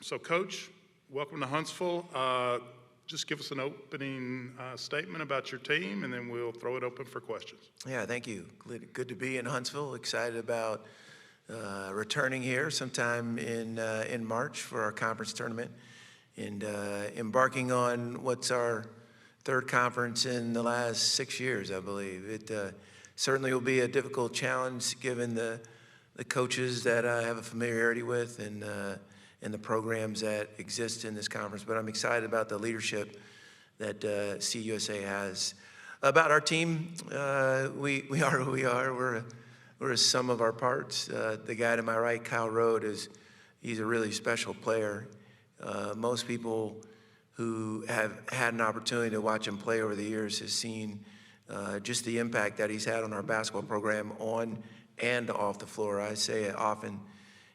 So, Coach, welcome to Huntsville. Just give us an opening statement about your team, and then we'll throw it open for questions. Yeah, thank you. Good to be in Huntsville. Excited about returning here sometime in March for our conference tournament and embarking on what's our third conference in the last 6 years, I believe. It certainly will be a difficult challenge given the coaches that I have a familiarity with and the programs that exist in this conference. But I'm excited about the leadership that CUSA has. About our team, we are who we are. We're a sum of our parts. The guy to my right, Kyle Rode, he's a really special player. Most people who have had an opportunity to watch him play over the years has seen just the impact that he's had on our basketball program on and off the floor. I say it often.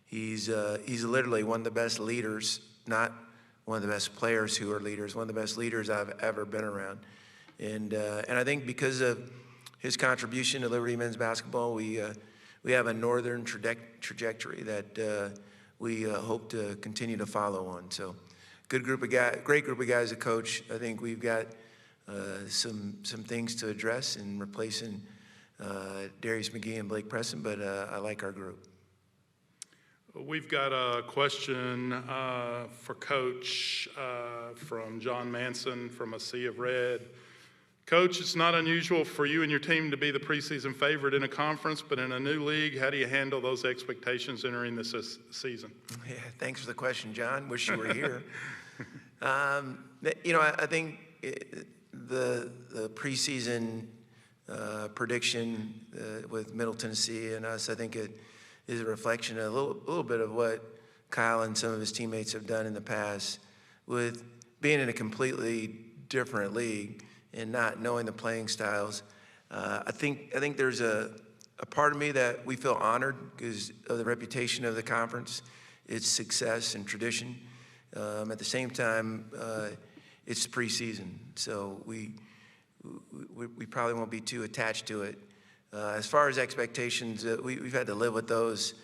He's literally one of the best leaders, not one of the best players who are leaders, one of the best leaders I've ever been around. And I think because of his contribution to Liberty men's basketball, we have a northern trajectory that we hope to continue to follow on. So, good group of guys, great group of guys to coach. I think we've got some things to address in replacing Darius McGee and Blake Preston, but I like our group. We've got a question for Coach from John Manson from A Sea of Red. Coach, it's not unusual for you and your team to be the preseason favorite in a conference, but in a new league, how do you handle those expectations entering this season? Yeah, thanks for the question, John. Wish you were here. I think the preseason prediction with Middle Tennessee and us, I think it is a reflection of a little bit of what Kyle and some of his teammates have done in the past with being in a completely different league and not knowing the playing styles. I think there's a part of me that we feel honored because of the reputation of the conference, its success and tradition. At the same time, it's preseason, so we probably won't be too attached to it. As far as expectations, we've had to live with those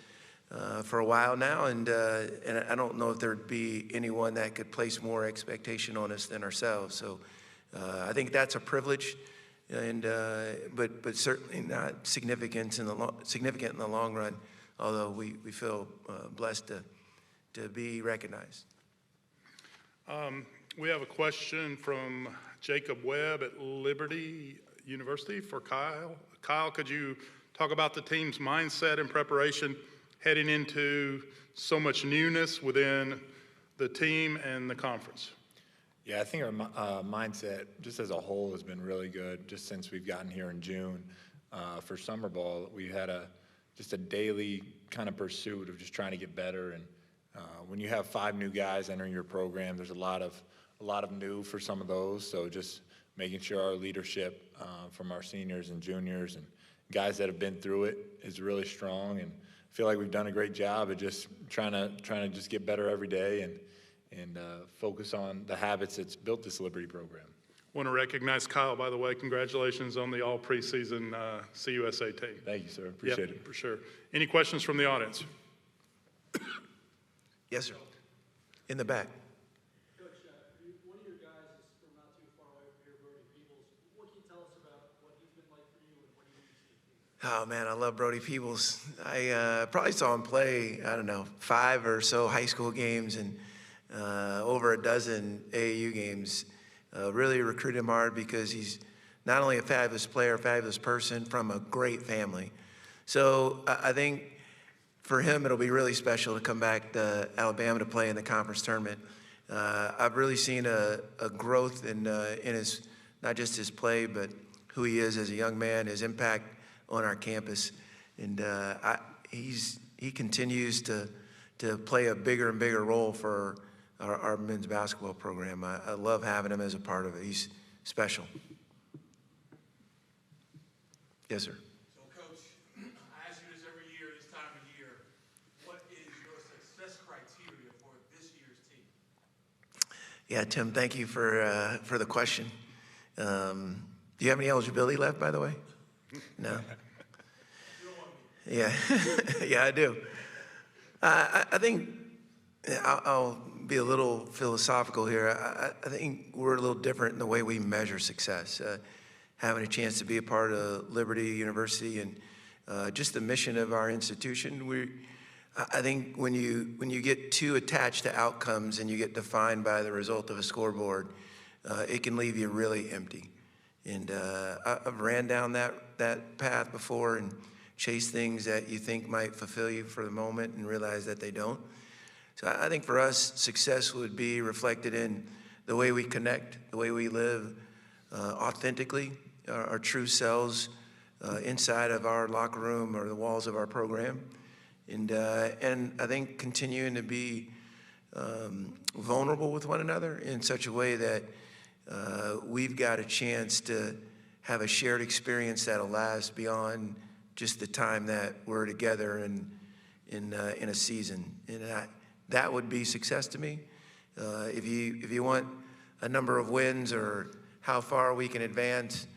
for a while now, and I don't know if there'd be anyone that could place more expectation on us than ourselves. So I think that's a privilege, and but certainly not significant in the long run. Although we feel blessed to be recognized. We have a question from Jacob Webb at Liberty University for Kyle. Kyle, could you talk about the team's mindset and preparation heading into so much newness within the team and the conference? Yeah, I think our mindset, just as a whole, has been really good just since we've gotten here in June. For summer ball, we had just a daily kind of pursuit of just trying to get better. And when you have 5 new guys entering your program, there's a lot of new for some of those. So just making sure our leadership from our seniors and juniors and guys that have been through it is really strong, and I feel like we've done a great job of just trying to just get better every day and focus on the habits that's built this Liberty program. Want to recognize Kyle, by the way. Congratulations on the all preseason CUSA team. Thank you, sir. Appreciate it. For sure. Any questions from the audience? Yes, sir. In the back. Coach, one of your guys is from not too far away from here, Brody Peebles. What can you tell us about what he's been like for you and what he means to you? Oh, man, I love Brody Peebles. I probably saw him play, 5 or so high school games and over a dozen AAU games. Really recruited him hard because he's not only a fabulous player, a fabulous person from a great family. So I think for him, it'll be really special to come back to Alabama to play in the conference tournament. I've really seen a growth in his, not just his play, but who he is as a young man, his impact on our campus. And he continues to play a bigger and bigger role for our men's basketball program. I love having him as a part of it. He's special. Yes, sir. So, Coach, I ask you this every year, this time of year. What is your success criteria for this year's team? Yeah, Tim, thank you for the question. Do you have any eligibility left, by the way? No? Yeah, yeah, I do. I think I'll be a little philosophical here. I think we're a little different in the way we measure success. Having a chance to be a part of Liberty University and just the mission of our institution, I think when you get too attached to outcomes and you get defined by the result of a scoreboard, it can leave you really empty. And I've ran down that path before and chased things that you think might fulfill you for the moment and realize that they don't. So I think for us, success would be reflected in the way we connect, the way we live authentically, our true selves inside of our locker room or the walls of our program. And I think continuing to be vulnerable with one another in such a way that we've got a chance to have a shared experience that'll last beyond just the time that we're together in a season. And that would be success to me. If you want a number of wins or how far we can advance,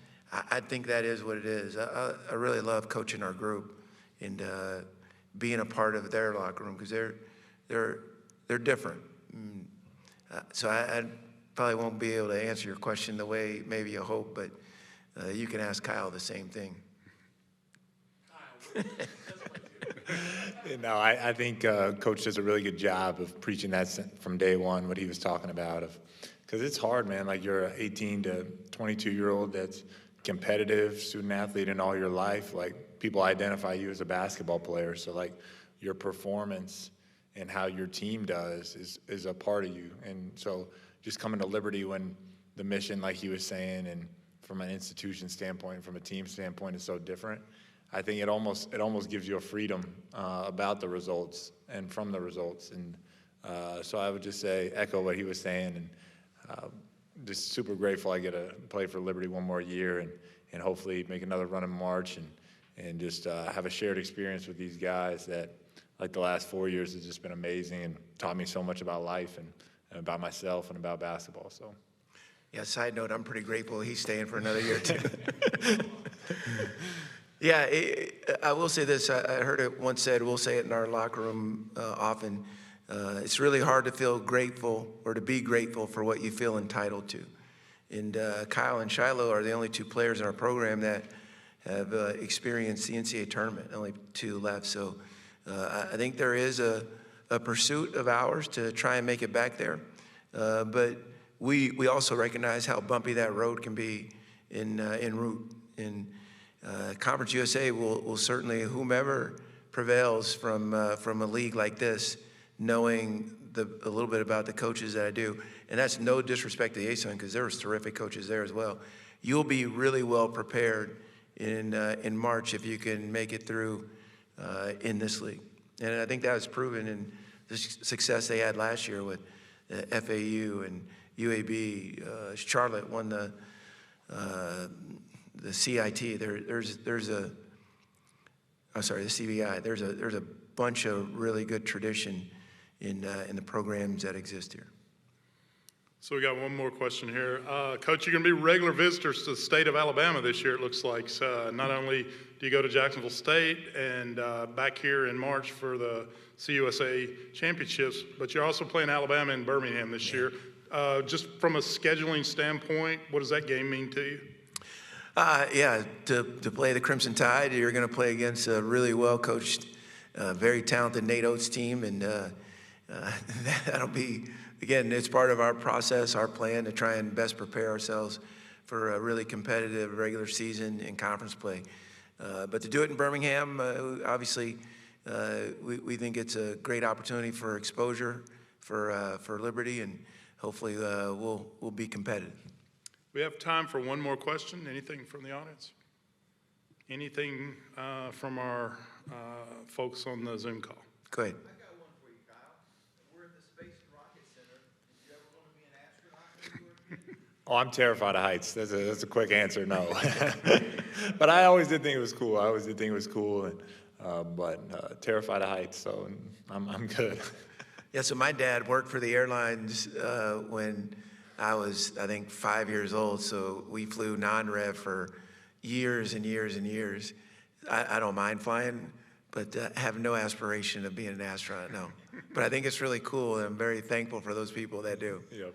I think that is what it is. I really love coaching our group and being a part of their locker room because they're different. So I probably won't be able to answer your question the way maybe you hope, but you can ask Kyle the same thing. No, I think Coach does a really good job of preaching that from day one, what he was talking about. Because it's hard, man. Like, you're an 18 to 22-year-old that's competitive, student athlete in all your life. Like, people identify you as a basketball player. So, like, your performance and how your team does is a part of you. And so just coming to Liberty when the mission, like he was saying, and from an institution standpoint, from a team standpoint, is so different. I think it almost gives you a freedom about the results and from the results. And so I would just say, echo what he was saying, and just super grateful I get to play for Liberty one more year and hopefully make another run in March and just have a shared experience with these guys that, like the last 4 years, has just been amazing and taught me so much about life and about myself and about basketball. So. Yeah, side note, I'm pretty grateful he's staying for another year, too. Yeah, I will say this. I heard it once said, we'll say it in our locker room often. It's really hard to feel grateful or to be grateful for what you feel entitled to. And Kyle and Shiloh are the only two players in our program that have experienced the NCAA tournament, only two left. So I think there is a pursuit of ours to try and make it back there. But we also recognize how bumpy that road can be en route. And Conference USA will certainly, whomever prevails from a league like this, knowing a little bit about the coaches that I do, and that's no disrespect to the ASUN because there was terrific coaches there as well. You'll be really well prepared in March if you can make it through in this league. And I think that was proven in the success they had last year with FAU and UAB. Charlotte won the CIT. The CBI. There's a bunch of really good tradition in the programs that exist here. So we got one more question here. Coach, you're going to be regular visitors to the state of Alabama this year, it looks like. So not only do you go to Jacksonville State and back here in March for the CUSA championships, but you're also playing Alabama in Birmingham this year. Just from a scheduling standpoint, what does that game mean to you? To play the Crimson Tide, you're going to play against a really well-coached, very talented Nate Oates team, and that'll be, again, it's part of our process, our plan to try and best prepare ourselves for a really competitive regular season and conference play. But to do it in Birmingham, obviously, we think it's a great opportunity for exposure for Liberty, and hopefully we'll be competitive. We have time for one more question. Anything from the audience? Anything from our folks on the Zoom call? Go ahead. I got one for you, Kyle. We're at the Space and Rocket Center. Did you ever want to be an astronaut when you were a kid? Oh, I'm terrified of heights. That's a quick answer, no. But I always did think it was cool. But terrified of heights, so I'm good. Yeah, so my dad worked for the airlines when I was, I think, 5 years old, so we flew non-rev for years and years and years. I don't mind flying, but have no aspiration of being an astronaut, no. But I think it's really cool, and I'm very thankful for those people that do. Yep.